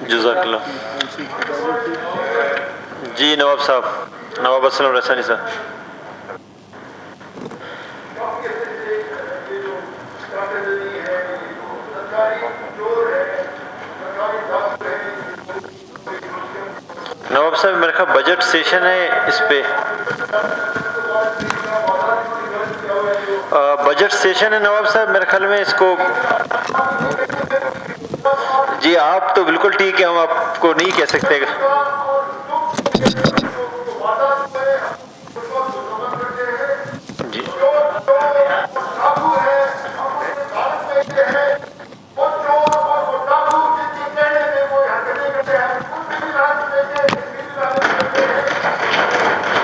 جزاک اللہ. جی نواب صاحب، نواب اسلم رسانی صاحب. نواب صاحب میرے خیال بجٹ سیشن ہے، اس پہ بجٹ سیشن ہے نواب صاحب میرے خیال میں اس کو. جی آپ تو بالکل ٹھیک ہے، ہم آپ کو نہیں کہہ سکتے. جی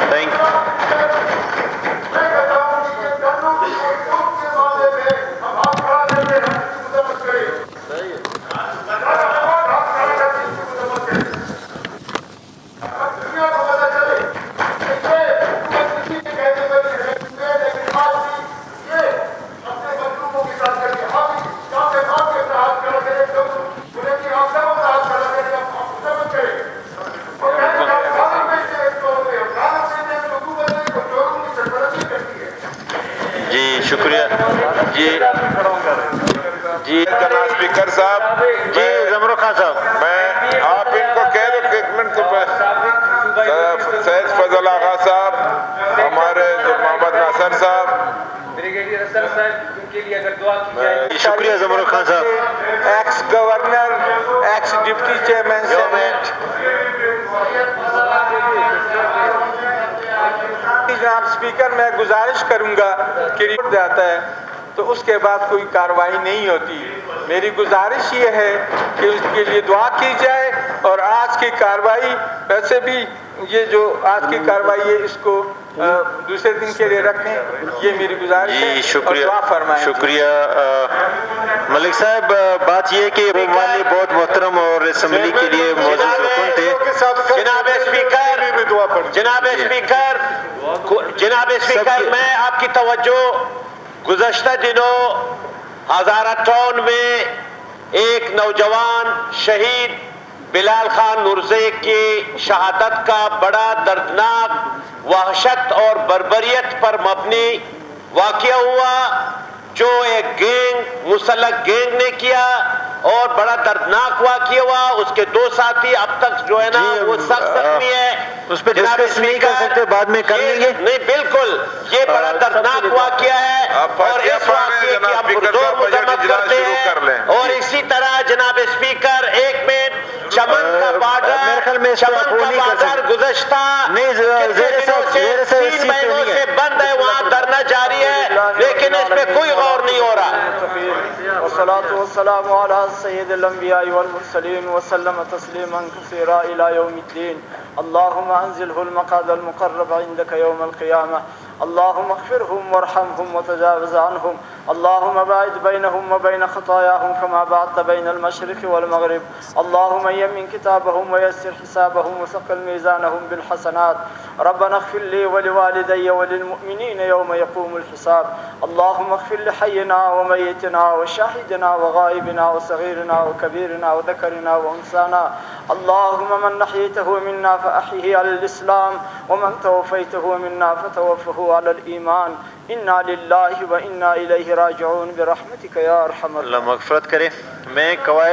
تھینک یو. جی شکریہ. جی جی جناب اسپیکر صاحب، جی زمرو خان صاحب، میں آپ ان کو کہہ دو کہ ایک منٹ سید فضل آغا صاحب، ہمارے محمد ناصر صاحب، بریگیڈیئر اسد صاحب، ان کے لیے اگر دعا کی جائے. شکریہ زمرو خان صاحب. X governor, x deputy chairman senate. جناب اسپیکر میں گزارش کروں گا کہ رپورٹ جاتا ہے تو اس کے بعد کوئی کارروائی نہیں ہوتی. میری گزارش یہ ہے کہ اس کے لیے دعا کی جائے، اور آج کی کارروائی ویسے بھی یہ جو آج کی کارروائی ہے اس کو دوسرے دن کے لیے رکھیں، یہ میری گزارش ہے. جی شکریہ. اور دعا فرمائیں. شکریہ ملک صاحب. بات یہ ہے کہ رومالی بہت محترم اور اسمبلی کے لیے معزز رکن تھے. جناب اسپیکر میں آپ کی توجہ گزشتہ دنوں ہزارہ ٹاؤن میں ایک نوجوان شہید بلال خان نورزئی کی شہادت کا بڑا دردناک وحشت اور بربریت پر مبنی واقعہ ہوا، جو ایک گینگ، مسلح گینگ نے کیا، اور بڑا دردناک واقعہ ہوا. اس کے 2 ساتھی اب تک جو ہے نا وہ سخت زخمی ہے. اس پہ ڈسکس نہیں کر سکتے، بعد میں کر لیں گے. نہیں بالکل، یہ بڑا دردناک واقعہ ہے اور اس واقعے کی ہم پرزور مذمت کرتے ہیں. اور اسی طرح جناب اسپیکر ایک منٹ، چمن کا بازار گزشتہ 3 مہینوں سے بند ہے، وہاں دھرنا جاری ہے، لیکن اس پہ کوئی غور نہیں ہو رہا. والصلاة والسلام على سيد الأنبياء والمرسلين وسلم تسليما كثيرا إلى يوم الدين. اللهم أنزله المقعد المقرب عندك يوم القيامة. اللهم اغفرهم وارحمهم وتجاوز عنهم. اللهم باعد بينهم وبين خطاياهم كما بعدت بين المشرق والمغرب. اللهم يمن كتابهم ويسر حسابهم وثقل ميزانهم بالحسنات. ربنا اغفر لي ولوالدي وللمؤمنين يوم يقوم الحساب. اللهم اغفر لحينا وميتنا وشاهدنا وغائبنا وصغيرنا وكبيرنا وذكرنا وأنثانا. اللهم من نحيته منا فأحيه على الإسلام، ومن توفيته منا فتوفه على الإيمان. إنا لله وإنا إليه راجعون برحمتك يا أرحم الراحمين. اللہ مغفرت کرے. میں قواعد